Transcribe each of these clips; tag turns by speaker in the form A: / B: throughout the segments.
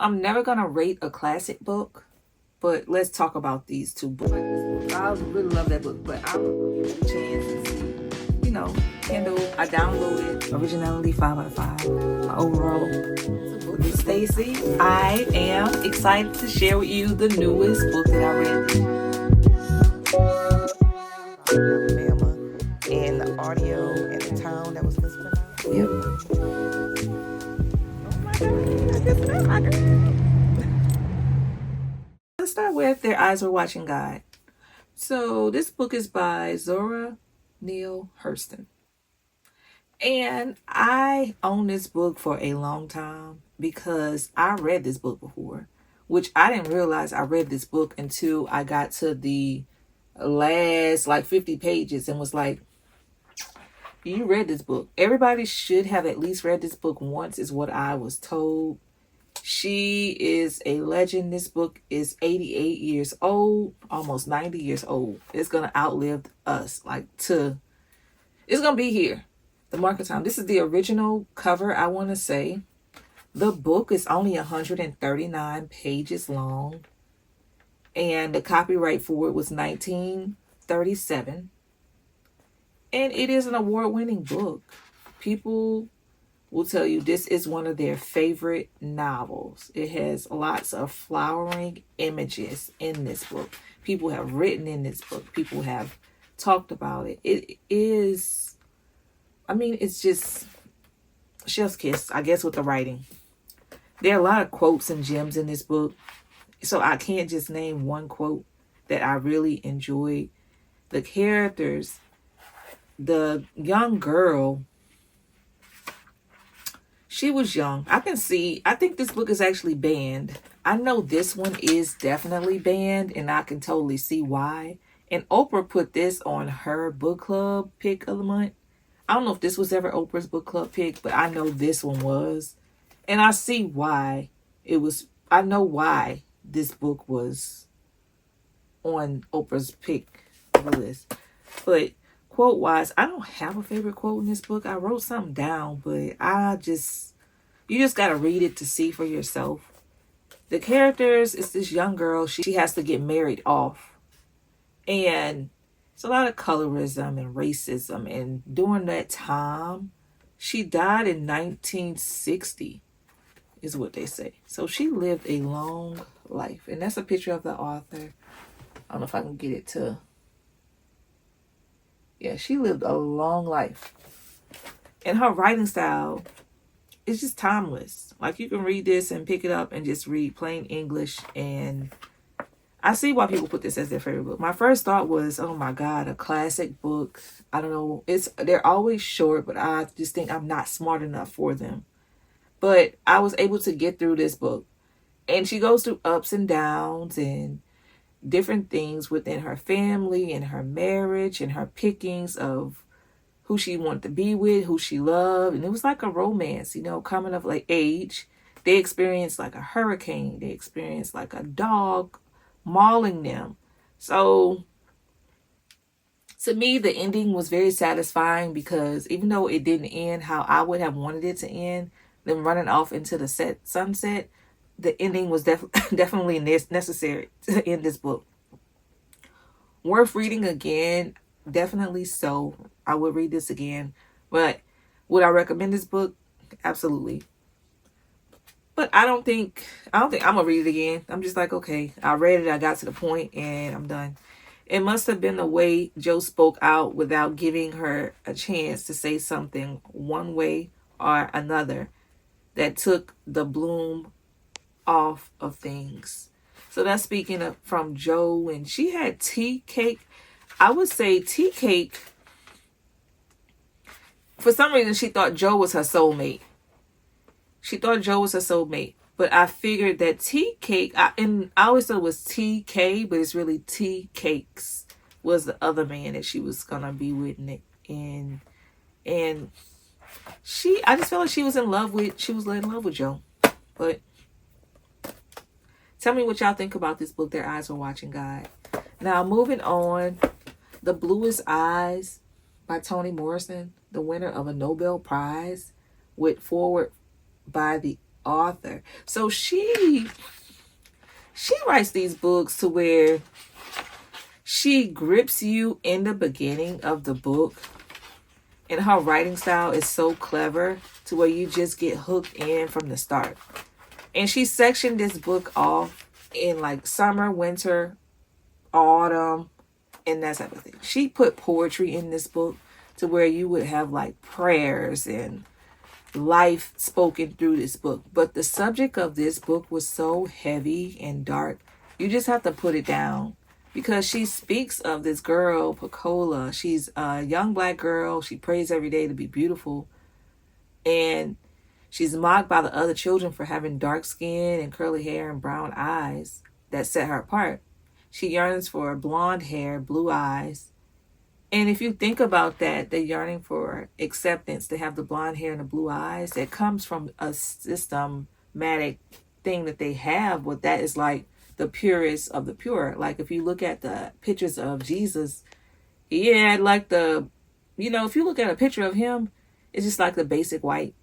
A: I'm never gonna rate a classic book, but let's talk about these two books. I really love that book, but I'll give it a chance and see. Kindle. I downloaded Originality 5/5. My overall book is Stacy. I am excited to share with you the newest book that I read. Alabama and the audio and the town that was mispronounced. Yep. Oh my God! Let's start with Their Eyes Were Watching God. So this book is by Zora, Neale, Hurston. And I own this book for a long time because I read this book before, which I didn't realize I read this book until I got to the last 50 pages and was like, you read this book. Everybody should have at least read this book once is what I was told. She is a legend. This book is 88 years old, almost 90 years old. It's going to outlive us. It's going to be here. The mark of time. This is the original cover, I want to say. The book is only 139 pages long. And the copyright for it was 1937. And it is an award-winning book. People will tell you this is one of their favorite novels. It has lots of flowering images in this book. People have written in this book. People have talked about it. It is, it's just chef's kiss, I guess, with the writing. There are a lot of quotes and gems in this book. So I can't just name one quote that I really enjoyed. The characters, the young girl, she was young. I think this book is actually banned. I know this one is definitely banned, and I can totally see why. And Oprah put this on her book club pick of the month. I don't know if this was ever Oprah's book club pick, but I know this one was. And I see why it was. I know why this book was on Oprah's pick list. But quote-wise, I don't have a favorite quote in this book. I wrote something down, but you just got to read it to see for yourself. The characters, it's this young girl. She has to get married off. And it's a lot of colorism and racism. And during that time, she died in 1960, is what they say. So she lived a long life. And that's a picture of the author. I don't know if I can get it to... Yeah, she lived a long life. And her writing style is just timeless. You can read this and pick it up and just read plain English. And I see why people put this as their favorite book. My first thought was, oh my God, a classic book. I don't know. They're always short, but I just think I'm not smart enough for them. But I was able to get through this book. And she goes through ups and downs and different things within her family and her marriage and her pickings of who she wanted to be with, who she loved. And it was like a romance, coming of age. They experienced a hurricane. They experienced a dog mauling them. So to me, the ending was very satisfying because even though it didn't end how I would have wanted it to end, them running off into the sunset, the ending was definitely necessary to end this book. Worth reading again, definitely so. I would read this again. But would I recommend this book? Absolutely. But I don't think I'm gonna read it again. I'm just okay, I read it, I got to the point, and I'm done. It must have been the way Jo spoke out without giving her a chance to say something one way or another that took the bloom off of things. So that's speaking from Jo, and she had tea cake. I would say tea cake. For some reason, she thought Jo was her soulmate. But I figured that tea cake, and I always thought it was TK, but it's really tea cakes, was the other man that she was gonna be with, and I just felt like she was in love with Jo. But tell me what y'all think about this book, Their Eyes Were Watching God. Now, moving on, The Bluest Eyes by Toni Morrison, the winner of a Nobel Prize, with foreword by the author. So she writes these books to where she grips you in the beginning of the book, and her writing style is so clever to where you just get hooked in from the start. And she sectioned this book off in like summer, winter, autumn, and that type of thing. She put poetry in this book to where you would have like prayers and life spoken through this book. But the subject of this book was so heavy and dark, you just have to put it down, because she speaks of this girl, Pecola. She's a young black girl. She prays every day to be beautiful. And she's mocked by the other children for having dark skin and curly hair and brown eyes that set her apart. She yearns for blonde hair, blue eyes. And if you think about that, the yearning for acceptance, to have the blonde hair and the blue eyes, that comes from a systematic thing that they have. What that is like the purest of the pure. Like if you look at the pictures of Jesus, yeah, like if you look at a picture of him, it's just like the basic white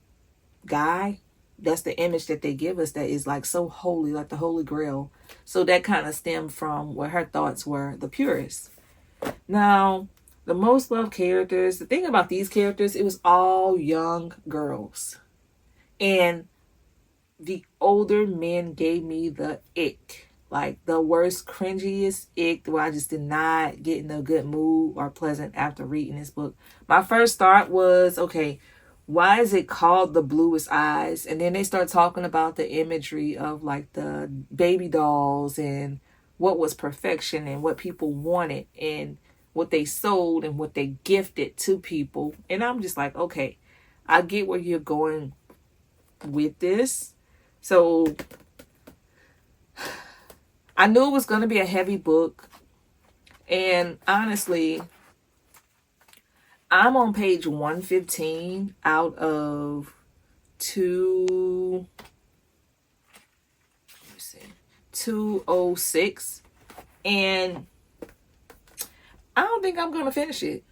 A: guy. That's the image that they give us, that is like so holy, like the Holy Grail. So that kind of stemmed from what her thoughts were the purest. Now, the most loved characters, the thing about these characters, it was all young girls. And the older men gave me the ick. Like the worst, cringiest ick, where I just did not get in a good mood or pleasant after reading this book. My first thought was, okay, why is it called The Bluest Eyes? And then they start talking about the imagery of like the baby dolls and what was perfection and what people wanted and what they sold and what they gifted to people. And I'm just like, okay, I get where you're going with this. So I knew it was going to be a heavy book. And honestly, I'm on page 115 out of 206. And I don't think I'm going to finish it,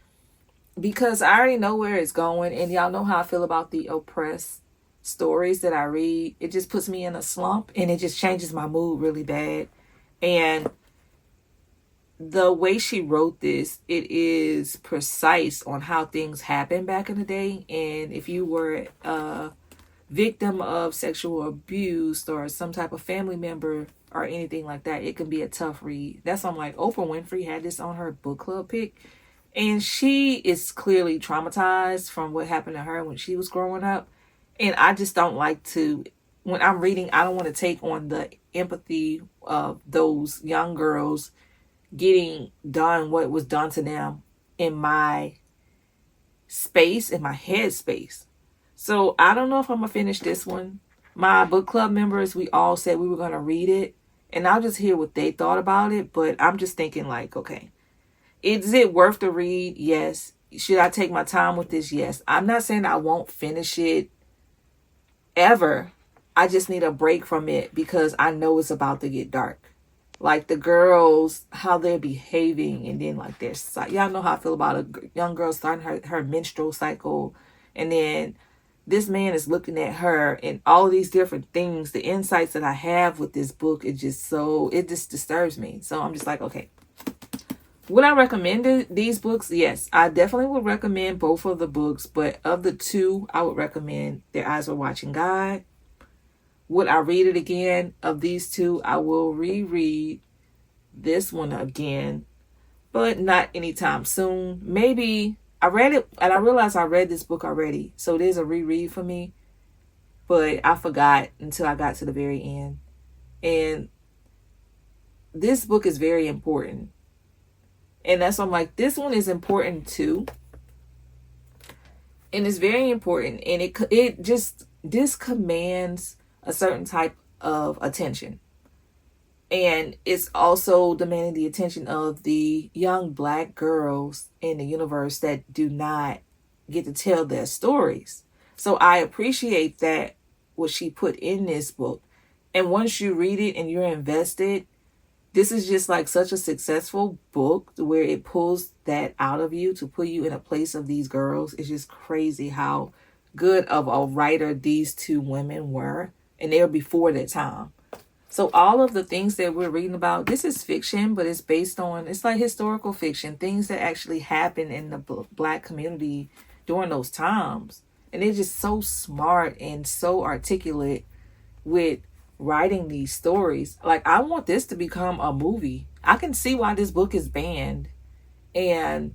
A: because I already know where it's going. And y'all know how I feel about the oppressed stories that I read. It just puts me in a slump, and it just changes my mood really bad. And the way she wrote this, it is precise on how things happened back in the day. And if you were a victim of sexual abuse or some type of family member or anything like that, it can be a tough read. That's why I'm like, Oprah Winfrey had this on her book club pick. And she is clearly traumatized from what happened to her when she was growing up. And I just don't like to, when I'm reading, I don't want to take on the empathy of those young girls getting done what was done to them in my space, in my head space. So I don't know if I'm going to finish this one. My book club members, we all said we were going to read it. And I'll just hear what they thought about it. But I'm just thinking like, okay, is it worth the read? Yes. Should I take my time with this? Yes. I'm not saying I won't finish it ever. I just need a break from it because I know it's about to get dark. Like the girls, how they're behaving, and then like y'all know how I feel about a young girl starting her menstrual cycle, and then this man is looking at her and all of these different things. The insights that I have with this book, it just disturbs me. So I'm just like, okay, would I recommend these books? Yes, I definitely would recommend both of the books, but of the two, I would recommend Their Eyes Were Watching God. Would I read it again? Of these two, I will reread this one again, but not anytime soon. Maybe I read it and I realized I read this book already, so it is a reread for me, but I forgot until I got to the very end. And this book is very important. And that's why I'm like, this one is important too. And it's very important. And this commands a certain type of attention. And it's also demanding the attention of the young black girls in the universe that do not get to tell their stories. So I appreciate that, what she put in this book. And once you read it and you're invested, this is just like such a successful book where it pulls that out of you to put you in a place of these girls. It's just crazy how good of a writer these two women were. and they're before their time. So all of the things that we're reading about, this is fiction, but it's based on, it's like historical fiction, things that actually happened in the Black community during those times. And they're just so smart and so articulate with writing these stories. Like, I want this to become a movie. I can see why this book is banned and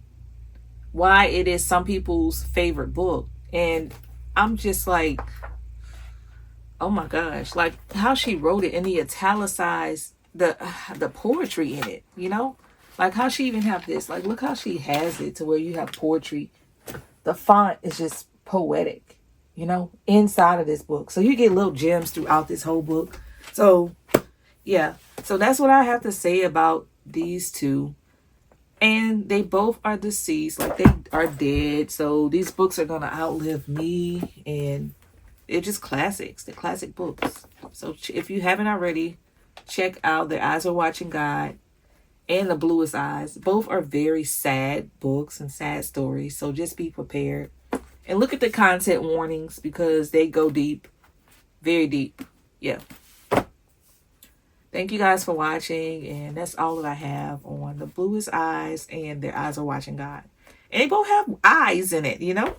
A: why it is some people's favorite book. And I'm just like, oh my gosh, like how she wrote it and the italicized the poetry in it, you know? Like how she even have this, like look how she has it to where you have poetry. The font is just poetic, you know, inside of this book. So you get little gems throughout this whole book. So yeah, so that's what I have to say about these two. And they both are deceased, like they are dead. So these books are gonna outlive me, and they're just classics. They're classic books. So if you haven't already, check out The Eyes Are Watching God and The Bluest Eyes. Both are very sad books and sad stories. So just be prepared. And look at the content warnings because they go deep. Very deep. Yeah. Thank you guys for watching. And that's all that I have on The Bluest Eyes and Their Eyes Are Watching God. And they both have eyes in it, you know?